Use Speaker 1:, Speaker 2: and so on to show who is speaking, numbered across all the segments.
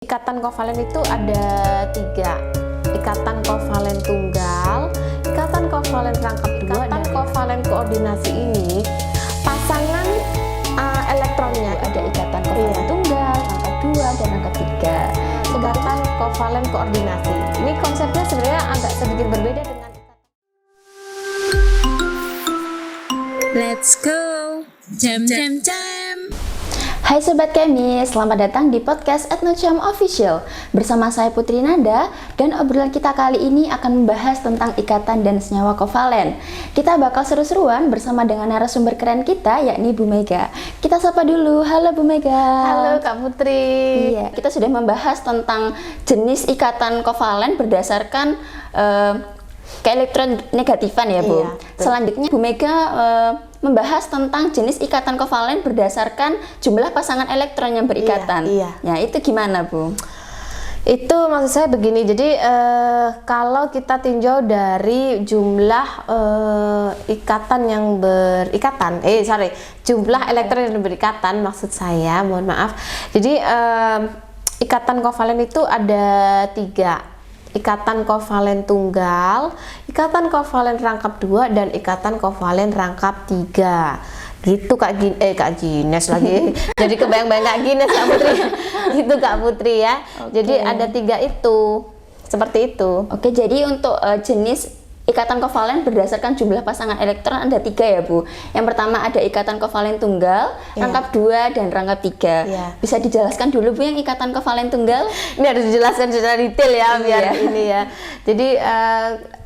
Speaker 1: Ikatan kovalen itu ada 3. Ikatan kovalen tunggal, ikatan kovalen rangkap 2, ikatan kovalen koordinasi ini pasangan elektronnya ada ikatan kovalen tunggal, rangkap 2 dan rangkap 3. Ikatan kovalen koordinasi. Ini konsepnya sebenarnya agak sedikit berbeda dengan
Speaker 2: Let's go, jam.
Speaker 3: Hai Sobat Kemi, selamat datang di podcast Etnocam Official. Bersama saya Putri Nanda, dan obrolan kita kali ini akan membahas tentang ikatan dan senyawa kovalen. Kita bakal seru-seruan bersama dengan narasumber keren kita, yakni Bu Mega. Kita sapa dulu, halo Bu Mega.
Speaker 1: Halo Kak Putri.
Speaker 3: Iya, kita sudah membahas tentang jenis ikatan kovalen berdasarkan keelektronegatifan ya Bu.
Speaker 1: Iya,
Speaker 3: selanjutnya Bu Mega membahas tentang jenis ikatan kovalen berdasarkan jumlah pasangan elektron yang berikatan.
Speaker 1: Iya.
Speaker 3: Ya, itu gimana Bu?
Speaker 1: Itu maksud saya begini, jadi kalau kita tinjau dari jumlah ikatan yang berikatan, jumlah elektron yang berikatan, maksud saya, mohon maaf. Jadi ikatan kovalen itu ada 3. Ikatan kovalen tunggal, ikatan kovalen rangkap 2, dan ikatan kovalen rangkap 3. Gitu Kak Gines lagi. Jadi kebayang-bayang Kak Gines Kak Putri. Gitu Kak Putri ya.
Speaker 3: Oke.
Speaker 1: Jadi ada 3 itu. Seperti itu.
Speaker 3: Oke, jadi untuk jenis ikatan kovalen berdasarkan jumlah pasangan elektron ada 3 ya Bu. Yang pertama ada ikatan kovalen tunggal, rangkap 2, dan rangkap 3.
Speaker 1: Iya.
Speaker 3: Bisa dijelaskan dulu Bu yang ikatan kovalen tunggal?
Speaker 1: Ini harus dijelaskan secara detail ya biar ini ya. Jadi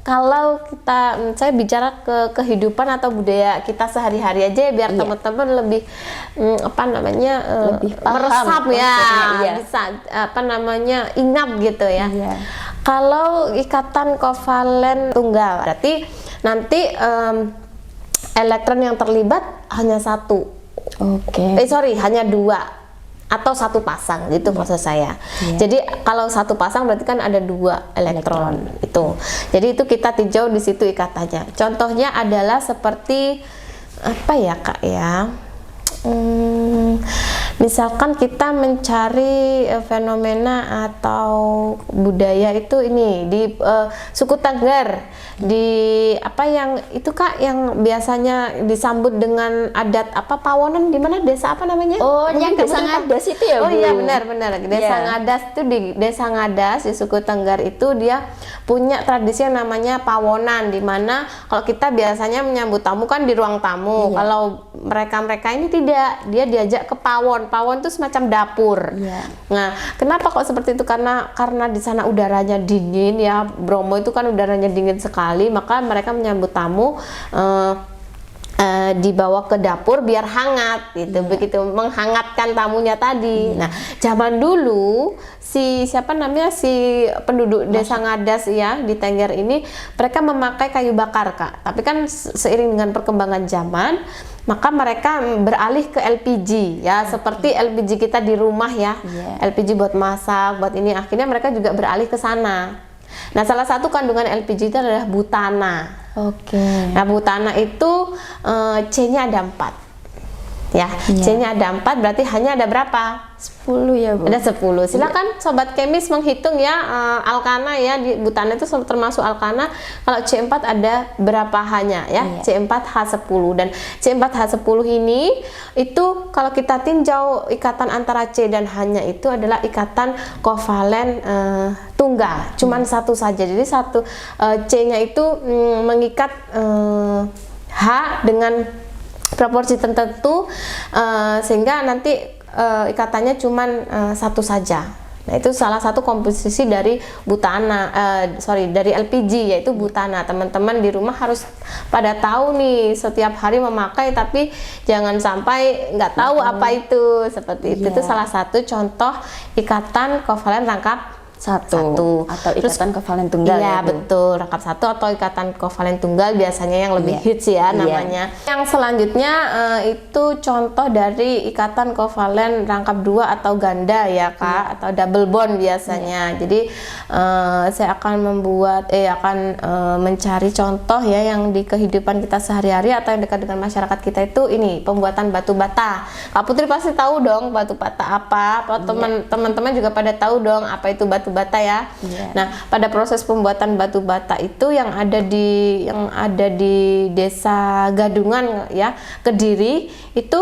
Speaker 1: kalau saya bicara ke kehidupan atau budaya kita sehari-hari aja ya, biar teman-teman lebih
Speaker 3: Lebih paham
Speaker 1: meresap ya,
Speaker 3: konsepnya,
Speaker 1: bisa ingat gitu ya.
Speaker 3: Iya.
Speaker 1: Kalau ikatan kovalen tunggal berarti nanti elektron yang terlibat hanya 1.
Speaker 3: Oke.
Speaker 1: Hanya 2 atau 1 pasang gitu maksud saya. Jadi kalau 1 pasang berarti kan ada 2 elektron itu. Jadi itu kita tinjau di situ ikatannya. Contohnya adalah seperti apa ya Kak ya? Misalkan kita mencari fenomena atau budaya itu ini di suku Tengger, di apa yang itu Kak yang biasanya disambut dengan adat apa Pawonan, di mana desa apa namanya?
Speaker 3: Oh,
Speaker 1: Mungkin
Speaker 3: yang desa
Speaker 1: teman-teman
Speaker 3: Ngadas itu ya Bu?
Speaker 1: Oh iya benar. Desa
Speaker 3: Iya.
Speaker 1: Ngadas itu, di desa Ngadas di suku Tengger itu dia punya tradisi yang namanya Pawonan, di mana kalau kita biasanya menyambut tamu kan di ruang tamu.
Speaker 3: Iya.
Speaker 1: Kalau mereka ini tidak, dia diajak ke pawon. Pawon itu semacam dapur.
Speaker 3: Iya.
Speaker 1: Nah, kenapa kok seperti itu? Karena di sana udaranya dingin ya. Bromo itu kan udaranya dingin sekali, maka mereka menyambut tamu dibawa ke dapur biar hangat gitu. Begitu menghangatkan tamunya tadi. Nah, zaman dulu si penduduk desa Ngadas ya di Tengger ini, mereka memakai kayu bakar Kak. Tapi kan seiring dengan perkembangan zaman, maka mereka beralih ke LPG ya, seperti LPG kita di rumah ya. LPG buat masak, buat ini, akhirnya mereka juga beralih ke sana. Nah, salah satu kandungan LPG itu adalah butana.
Speaker 3: Oke.
Speaker 1: Nah, butana itu C-nya ada 4. Ya, C-nya ada 4, berarti hanya ada berapa?
Speaker 3: 10 ya Bu?
Speaker 1: Ada 10. Silakan Sobat Kemis menghitung ya, alkana ya, di butana itu termasuk alkana. Kalau C4 ada berapa hanya ya? C4H10, dan C4H10 ini itu kalau kita tinjau ikatan antara C dan H-nya itu adalah ikatan kovalen tunggal, cuman 1 saja. Jadi C-nya itu mengikat H dengan proporsi tertentu, sehingga nanti ikatannya cuman 1 saja. Nah, itu salah satu komposisi dari dari LPG, yaitu butana. Teman-teman di rumah harus pada tahu nih, setiap hari memakai, tapi jangan sampai nggak tahu apa itu. Seperti itu. Itu salah satu contoh ikatan kovalen rangkap
Speaker 3: satu atau ikatan kovalen tunggal.
Speaker 1: Iya,
Speaker 3: ya, Bu?
Speaker 1: betul, rangkap satu atau ikatan kovalen tunggal biasanya yang lebih hits ya namanya. Yang selanjutnya itu contoh dari ikatan kovalen rangkap dua atau ganda ya Kak, atau double bond biasanya. Jadi saya akan mencari contoh ya yang di kehidupan kita sehari-hari atau yang dekat dengan masyarakat kita itu ini pembuatan batu bata. Kak Putri pasti tahu dong batu bata apa, teman-teman juga pada tahu dong apa itu batu bata ya. Nah, pada proses pembuatan batu bata itu yang ada di Desa Gadungan ya, Kediri, itu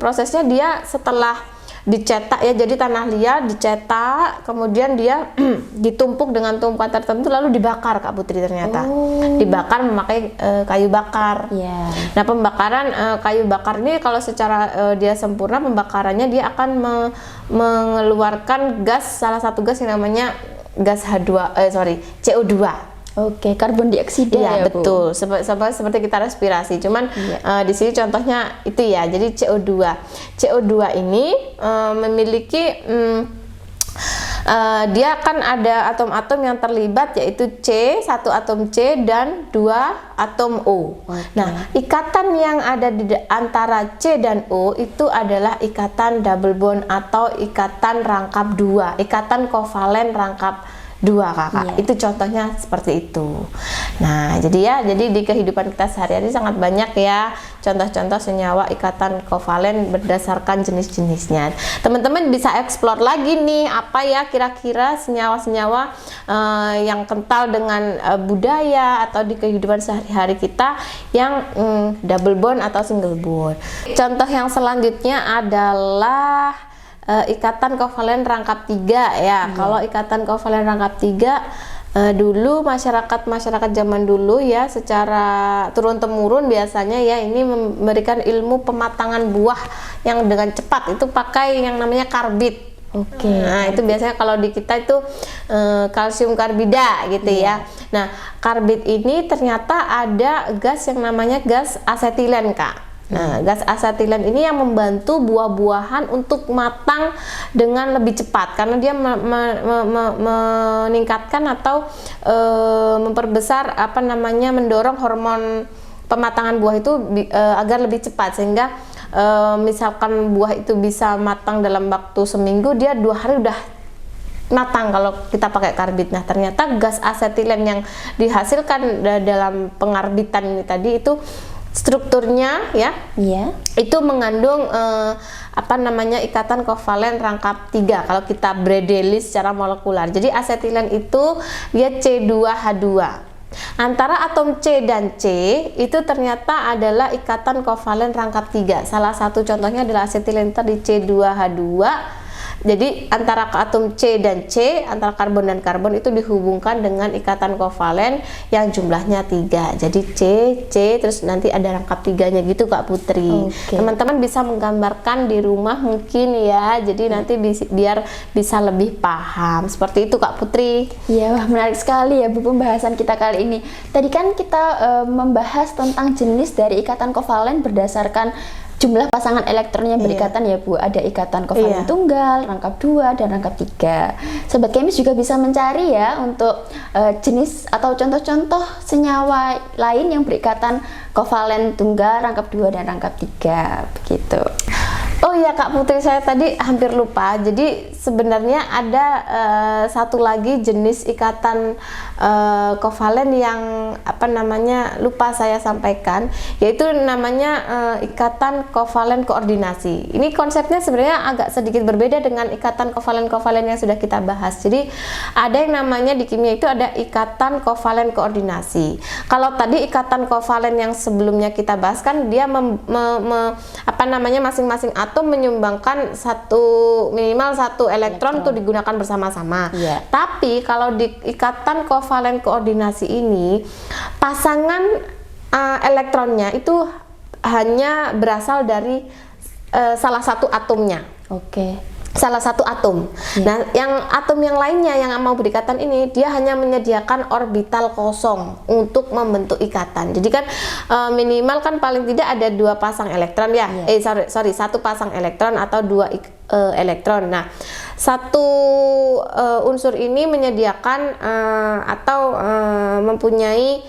Speaker 1: prosesnya dia setelah dicetak ya, jadi tanah liat dicetak, kemudian dia ditumpuk dengan tumpukan tertentu lalu dibakar Kak Putri ternyata. Dibakar memakai kayu bakar. Nah, pembakaran kayu bakar ini kalau secara dia sempurna pembakarannya dia akan mengeluarkan gas, salah satu gas yang namanya gas CO2.
Speaker 3: Oke, karbon dioksida ya, Bu?
Speaker 1: Betul. Seperti kita respirasi. Cuman di sini contohnya itu ya. Jadi CO2. CO2 ini memiliki dia akan ada atom-atom yang terlibat, yaitu satu atom C dan 2 atom O. Nah, ikatan yang ada di antara C dan O itu adalah ikatan double bond atau ikatan rangkap dua, ikatan kovalen rangkap dua Kakak. Itu contohnya seperti itu. Nah, jadi di kehidupan kita sehari-hari sangat banyak ya contoh-contoh senyawa ikatan kovalen berdasarkan jenis-jenisnya. Teman-teman bisa explore lagi nih apa ya kira-kira senyawa-senyawa yang kental dengan budaya atau di kehidupan sehari-hari kita yang double bond atau single bond. Contoh yang selanjutnya adalah ikatan kovalen rangkap 3 ya. Kalau ikatan kovalen rangkap 3 dulu masyarakat zaman dulu ya secara turun temurun biasanya ya ini memberikan ilmu pematangan buah yang dengan cepat itu pakai yang namanya karbit. Nah, itu biasanya kalau di kita itu kalsium karbida gitu ya. Nah, karbit ini ternyata ada gas yang namanya gas asetilen Kak. Nah, gas asetilen ini yang membantu buah-buahan untuk matang dengan lebih cepat karena dia meningkatkan atau memperbesar mendorong hormon pematangan buah itu agar lebih cepat sehingga misalkan buah itu bisa matang dalam waktu seminggu, dia 2 hari udah matang kalau kita pakai karbit. Nah, ternyata gas asetilen yang dihasilkan dalam pengarbitan ini tadi itu strukturnya itu mengandung ikatan kovalen rangkap 3 kalau kita bredelis secara molekular. Jadi asetilen itu dia C2H2. Antara atom C dan C itu ternyata adalah ikatan kovalen rangkap 3. Salah satu contohnya adalah asetilen tadi C2H2. Jadi antara atom C dan C, antara karbon dan karbon itu dihubungkan dengan ikatan kovalen yang jumlahnya 3. Jadi C terus nanti ada rangkap 3-nya gitu Kak Putri. Teman-teman bisa menggambarkan di rumah mungkin ya. Jadi nanti biar bisa lebih paham. Seperti itu Kak Putri.
Speaker 3: Iya, wah menarik sekali ya Bu pembahasan kita kali ini. Tadi kan kita membahas tentang jenis dari ikatan kovalen berdasarkan jumlah pasangan elektron yang berikatan ya Bu. Ada ikatan kovalen tunggal, rangkap 2 dan rangkap 3. Sobat Kemis juga bisa mencari ya untuk jenis atau contoh-contoh senyawa lain yang berikatan kovalen tunggal, rangkap 2 dan rangkap 3 begitu.
Speaker 1: Oh iya Kak Putri, saya tadi hampir lupa. Jadi sebenarnya ada satu lagi jenis ikatan kovalen yang lupa saya sampaikan, yaitu namanya ikatan kovalen koordinasi. Ini konsepnya sebenarnya agak sedikit berbeda dengan ikatan kovalen-kovalen yang sudah kita bahas. Jadi ada yang namanya di kimia itu ada ikatan kovalen koordinasi. Kalau tadi ikatan kovalen yang sebelumnya kita bahas kan dia masing-masing atom menyumbangkan minimal satu elektron untuk digunakan bersama-sama. Tapi kalau di ikatan kovalen koordinasi ini pasangan elektronnya itu hanya berasal dari salah satu atomnya. salah satu atom. Nah, yang atom yang lainnya yang mau berikatan ini dia hanya menyediakan orbital kosong untuk membentuk ikatan. Jadi kan minimal kan paling tidak ada 2 pasang elektron ya. Sorry, 1 pasang elektron atau 2 elektron. Nah, satu unsur ini menyediakan atau mempunyai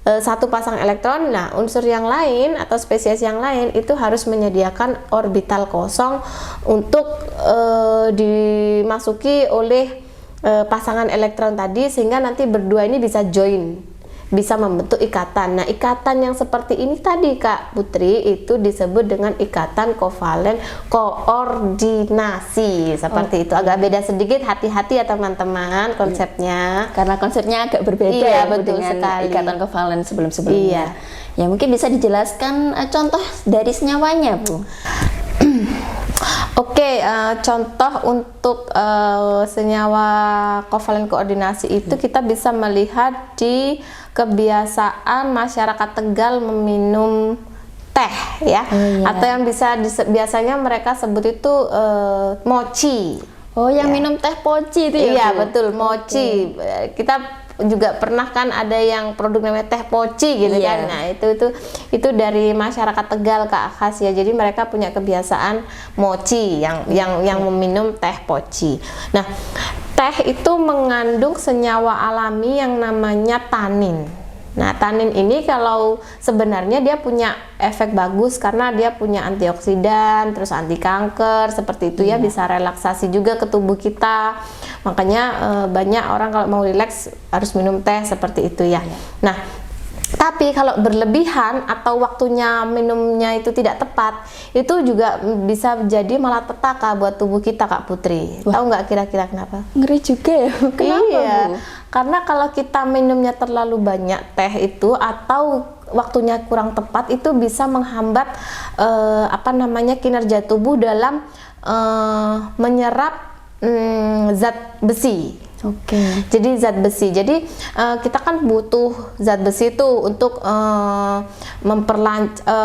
Speaker 1: 1 pasang elektron. Nah, unsur yang lain atau spesies yang lain itu harus menyediakan orbital kosong untuk dimasuki oleh pasangan elektron tadi, sehingga nanti berdua ini bisa join, bisa membentuk ikatan. Nah, ikatan yang seperti ini tadi Kak Putri itu disebut dengan ikatan kovalen koordinasi. Seperti itu. Agak beda sedikit, hati-hati ya teman-teman konsepnya.
Speaker 3: Karena konsepnya agak berbeda
Speaker 1: Iya,
Speaker 3: ya Bu,
Speaker 1: betul
Speaker 3: dengan
Speaker 1: sekali.
Speaker 3: ikatan kovalen sebelum-sebelumnya. Ya mungkin bisa dijelaskan contoh dari senyawanya Bu.
Speaker 1: Oke, contoh untuk senyawa kovalen koordinasi itu kita bisa melihat di kebiasaan masyarakat Tegal meminum teh ya, atau yang biasanya mereka sebut itu mochi.
Speaker 3: Oh, yang minum teh poci itu ya?
Speaker 1: Iya,
Speaker 3: Bu?
Speaker 1: betul, mochi. Kita juga pernah kan ada yang produk namanya teh poci gitu kan. Nah, itu dari masyarakat Tegal Kak khas ya. Jadi mereka punya kebiasaan mochi yang meminum teh poci. Nah, teh itu mengandung senyawa alami yang namanya tanin. Nah, tanin ini kalau sebenarnya dia punya efek bagus karena dia punya antioksidan, terus anti kanker, seperti itu ya, bisa relaksasi juga ke tubuh kita. Makanya banyak orang kalau mau rileks harus minum teh seperti itu ya. Nah, tapi kalau berlebihan atau waktunya minumnya itu tidak tepat, itu juga bisa jadi malah petaka buat tubuh kita Kak Putri. Tahu nggak kira-kira kenapa?
Speaker 3: Ngeri juga ya. Kenapa
Speaker 1: Iya,
Speaker 3: Bu?
Speaker 1: karena kalau kita minumnya terlalu banyak teh itu atau waktunya kurang tepat, itu bisa menghambat kinerja tubuh dalam menyerap zat besi.
Speaker 3: Oke.
Speaker 1: Jadi zat besi. Jadi kita kan butuh zat besi itu untuk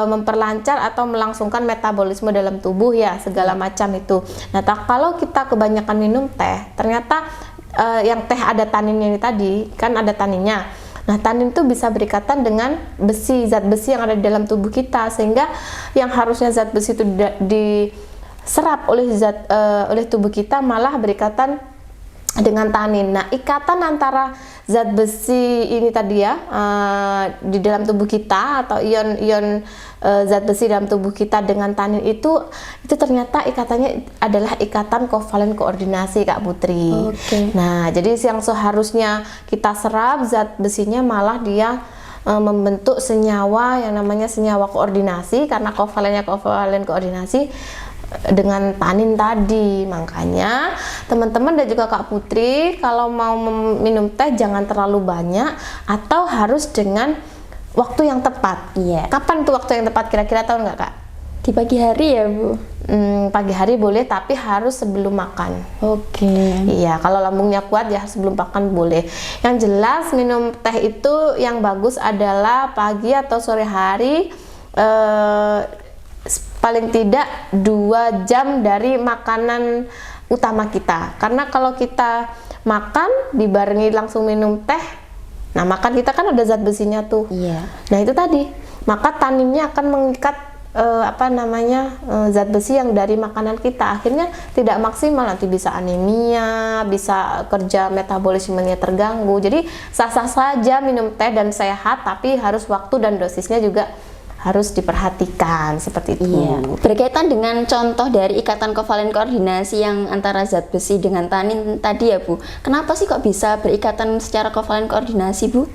Speaker 1: memperlancar atau melangsungkan metabolisme dalam tubuh ya, segala macam itu. Nah, kalau kita kebanyakan minum teh, ternyata yang teh ada taninnya ini tadi, kan ada taninnya. Nah, tanin itu bisa berikatan dengan besi, zat besi yang ada di dalam tubuh kita, sehingga yang harusnya zat besi itu diserap oleh tubuh kita malah berikatan dengan tanin. Nah, ikatan antara zat besi ini tadi ya di dalam tubuh kita atau ion-ion zat besi dalam tubuh kita dengan tanin itu ternyata ikatannya adalah ikatan kovalen koordinasi Kak Putri. Nah, jadi yang seharusnya kita serap zat besinya malah dia membentuk senyawa yang namanya senyawa koordinasi karena kovalen koordinasi dengan tanin tadi. Makanya teman-teman dan juga Kak Putri kalau mau minum teh jangan terlalu banyak atau harus dengan waktu yang tepat.
Speaker 3: Iya.
Speaker 1: Kapan tuh waktu yang tepat kira-kira, tahu nggak Kak?
Speaker 3: Di pagi hari ya Bu?
Speaker 1: Pagi hari boleh, tapi harus sebelum makan.
Speaker 3: Oke.
Speaker 1: Iya, kalau lambungnya kuat ya sebelum makan boleh. Yang jelas minum teh itu yang bagus adalah pagi atau sore hari, paling tidak 2 jam dari makanan utama kita. Karena kalau kita makan dibarengi langsung minum teh, nah makan kita kan ada zat besinya tuh.
Speaker 3: Iya.
Speaker 1: Nah itu tadi, maka taninnya akan mengikat zat besi yang dari makanan kita, akhirnya tidak maksimal, nanti bisa anemia, bisa kerja metabolismenya terganggu. Jadi sah-sah saja minum teh dan sehat, tapi harus waktu dan dosisnya juga harus diperhatikan seperti itu.
Speaker 3: Iya. Berkaitan dengan contoh dari ikatan kovalen koordinasi yang antara zat besi dengan tanin tadi ya Bu, kenapa sih kok bisa berikatan secara kovalen koordinasi Bu?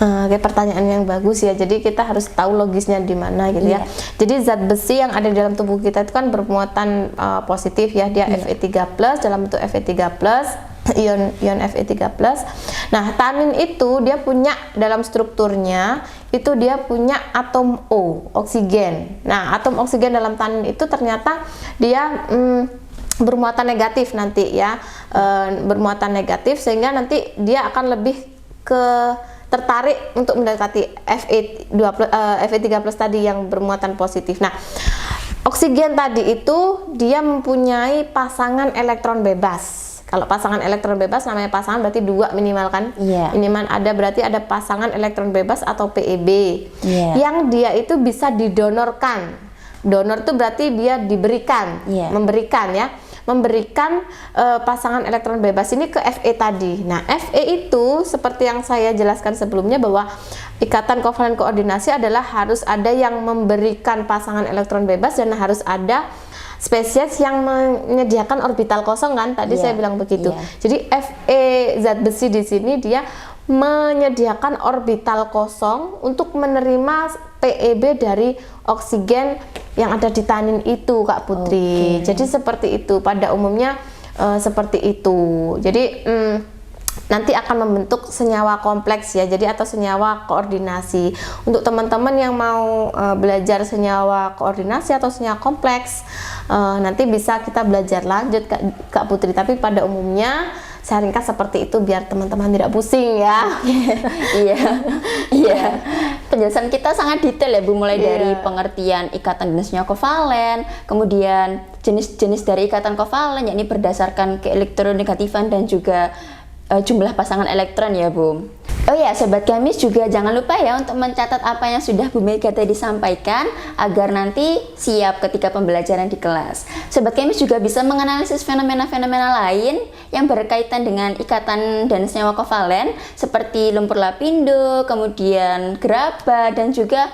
Speaker 1: Kayak pertanyaan yang bagus ya. Jadi kita harus tahu logisnya di mana gitu ya. Jadi zat besi yang ada di dalam tubuh kita itu kan bermuatan positif ya, dia Fe3+ dalam bentuk Fe3+. Ion Fe3+. Nah, tanin itu dia punya dalam strukturnya itu dia punya atom O, oksigen. Nah, atom oksigen dalam tanin itu ternyata dia bermuatan negatif nanti ya, bermuatan negatif, sehingga nanti dia akan lebih tertarik untuk mendekati Fe3+ tadi yang bermuatan positif. Nah, Oksigen tadi itu dia mempunyai pasangan elektron bebas. Kalau pasangan elektron bebas namanya pasangan berarti 2 minimal kan?
Speaker 3: Iya.
Speaker 1: Minimal ada berarti ada pasangan elektron bebas atau PEB.
Speaker 3: Iya.
Speaker 1: Yang dia itu bisa didonorkan. Donor itu berarti dia diberikan,
Speaker 3: Iya.
Speaker 1: memberikan ya. Memberikan pasangan elektron bebas ini ke Fe tadi. Nah, Fe itu seperti yang saya jelaskan sebelumnya bahwa ikatan kovalen koordinasi adalah harus ada yang memberikan pasangan elektron bebas dan harus ada spesies yang menyediakan orbital kosong kan tadi
Speaker 3: Iya.
Speaker 1: saya bilang begitu.
Speaker 3: Iya.
Speaker 1: Jadi Fe zat besi di sini dia menyediakan orbital kosong untuk menerima PEB dari oksigen yang ada di tanin itu Kak Putri.
Speaker 3: Oke.
Speaker 1: Jadi seperti itu pada umumnya seperti itu. Jadi nanti akan membentuk senyawa kompleks ya, jadi atau senyawa koordinasi. Untuk teman-teman yang mau belajar senyawa koordinasi atau senyawa kompleks, nanti bisa kita belajar lanjut Kak Putri. Tapi pada umumnya saya ringkas seperti itu biar teman-teman tidak pusing ya.
Speaker 3: Iya, iya. Penjelasan kita sangat detail ya Bu, mulai
Speaker 1: Iya.
Speaker 3: dari pengertian ikatan dan senyawa kovalen, kemudian jenis-jenis dari ikatan kovalen, yakni berdasarkan keelektronegatifan dan juga jumlah pasangan elektron ya Bu. Oh ya, Sobat Kemis juga jangan lupa ya untuk mencatat apa yang sudah Bu Mega tadi sampaikan agar nanti siap ketika pembelajaran di kelas. Sobat Kemis juga bisa menganalisis fenomena-fenomena lain yang berkaitan dengan ikatan dan senyawa kovalen seperti lumpur lapindo, kemudian gerabah dan juga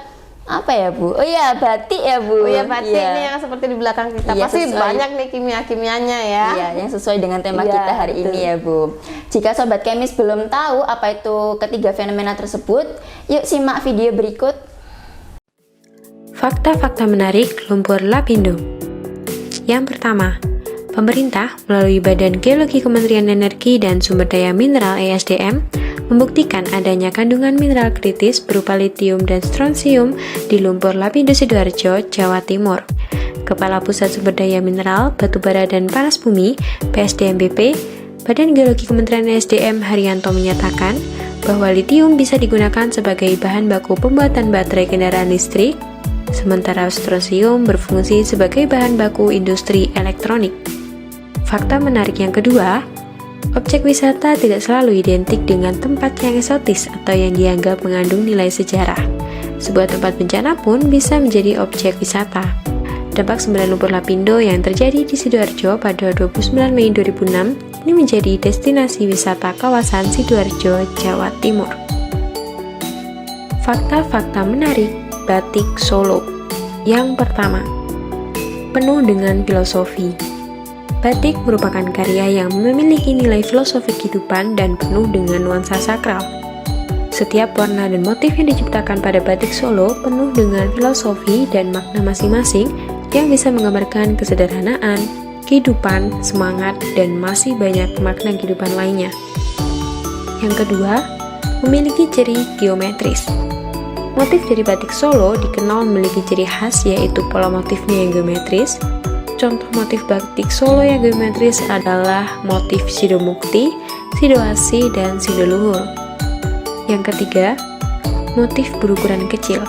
Speaker 3: apa ya Bu? Oh iya, batik ya Bu.
Speaker 1: Oh ya batik
Speaker 3: Iya.
Speaker 1: ini yang seperti di belakang kita.
Speaker 3: Iya,
Speaker 1: Pasti
Speaker 3: sesuai.
Speaker 1: banyak nih kimia-kimianya ya.
Speaker 3: Iya, yang sesuai dengan tema
Speaker 1: Iya,
Speaker 3: kita hari
Speaker 1: betul.
Speaker 3: ini ya Bu. Jika Sobat Kemis belum tahu apa itu ketiga fenomena tersebut, yuk simak video berikut.
Speaker 2: Fakta-fakta menarik lumpur lapindo. Yang pertama, pemerintah melalui Badan Geologi Kementerian Energi dan Sumber Daya Mineral (ESDM) membuktikan adanya kandungan mineral kritis berupa litium dan strontium di lumpur lapindo Sidoarjo, Jawa Timur. Kepala Pusat Sumber Daya Mineral, Batubara dan Panas Bumi (PSDMBP), Badan Geologi Kementerian ESDM Haryanto menyatakan bahwa litium bisa digunakan sebagai bahan baku pembuatan baterai kendaraan listrik, sementara strontium berfungsi sebagai bahan baku industri elektronik. Fakta menarik yang kedua, objek wisata tidak selalu identik dengan tempat yang eksotis atau yang dianggap mengandung nilai sejarah. Sebuah tempat bencana pun bisa menjadi objek wisata. Dampak semburan lumpur lapindo yang terjadi di Sidoarjo pada 29 Mei 2006 ini menjadi destinasi wisata kawasan Sidoarjo, Jawa Timur. Fakta-fakta menarik batik Solo. Yang pertama, penuh dengan filosofi. Batik merupakan karya yang memiliki nilai filosofi kehidupan dan penuh dengan nuansa sakral. Setiap warna dan motif yang diciptakan pada batik Solo penuh dengan filosofi dan makna masing-masing yang bisa menggambarkan kesederhanaan, kehidupan, semangat, dan masih banyak makna kehidupan lainnya. Yang kedua, memiliki ciri geometris. Motif dari batik Solo dikenal memiliki ciri khas yaitu pola motifnya yang geometris. Contoh motif batik Solo yang geometris adalah motif Sidomukti, Sidoasih, dan Sidoluhur. Yang ketiga, motif berukuran kecil.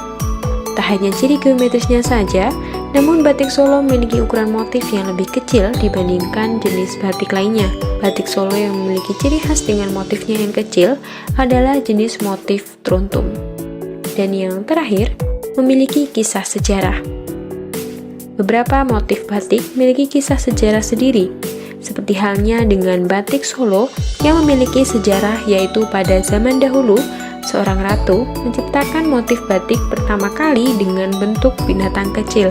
Speaker 2: Tak hanya ciri geometrisnya saja, namun batik Solo memiliki ukuran motif yang lebih kecil dibandingkan jenis batik lainnya. Batik Solo yang memiliki ciri khas dengan motifnya yang kecil adalah jenis motif truntum. Dan yang terakhir, memiliki kisah sejarah. Beberapa motif batik memiliki kisah sejarah sendiri, seperti halnya dengan batik Solo yang memiliki sejarah yaitu pada zaman dahulu, seorang ratu menciptakan motif batik pertama kali dengan bentuk binatang kecil.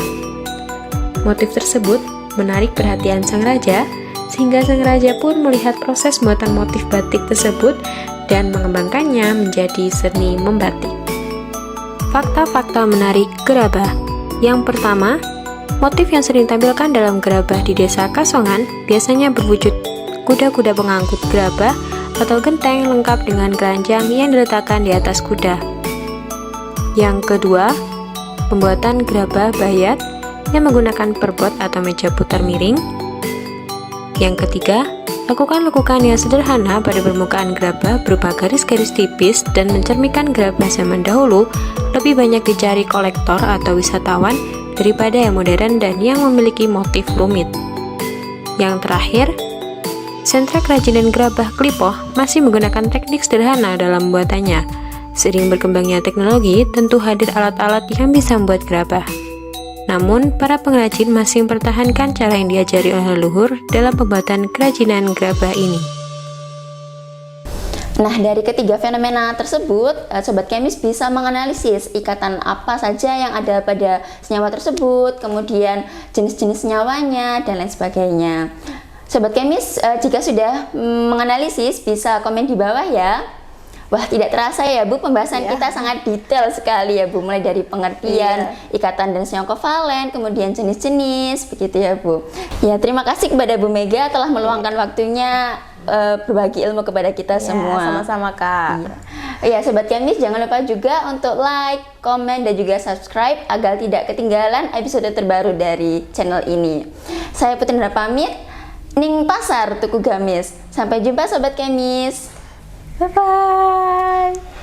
Speaker 2: Motif tersebut menarik perhatian sang raja, sehingga sang raja pun melihat proses pembuatan motif batik tersebut dan mengembangkannya menjadi seni membatik. Fakta-fakta menarik gerabah. Yang pertama, motif yang sering ditampilkan dalam gerabah di desa Kasongan biasanya berwujud kuda-kuda pengangkut gerabah atau genteng lengkap dengan keranjang yang diletakkan di atas kuda. Yang kedua, pembuatan gerabah bayat yang menggunakan perbot atau meja putar miring. Yang ketiga, lakukan lekukan yang sederhana pada permukaan gerabah berupa garis-garis tipis dan mencerminkan gerabah zaman dahulu lebih banyak dicari kolektor atau wisatawan daripada yang modern dan yang memiliki motif rumit. Yang terakhir, sentra kerajinan gerabah Klipoh masih menggunakan teknik sederhana dalam pembuatannya. Seiring berkembangnya teknologi, tentu hadir alat-alat yang bisa membuat gerabah. Namun, para pengrajin masih mempertahankan cara yang diajari oleh leluhur dalam pembuatan kerajinan gerabah ini.
Speaker 3: Nah, dari ketiga fenomena tersebut, Sobat Kemis bisa menganalisis ikatan apa saja yang ada pada senyawa tersebut, kemudian jenis-jenis senyawanya, dan lain sebagainya. Sobat Kemis, jika sudah menganalisis, bisa komen di bawah ya. Wah, tidak terasa ya Bu, pembahasan kita sangat detail sekali ya Bu, mulai dari pengertian ikatan dan senyawa kovalen, kemudian jenis-jenis, begitu ya Bu. Ya, terima kasih kepada Bu Mega telah meluangkan waktunya berbagi ilmu kepada kita semua.
Speaker 1: Sama-sama Kak.
Speaker 3: Ya, Sobat Kemis, jangan lupa juga untuk like, komen, dan juga subscribe agar tidak ketinggalan episode terbaru dari channel ini. Saya Putri Nanda pamit, ning pasar tuku gamis. Sampai jumpa Sobat Kemis.
Speaker 1: Bye-bye.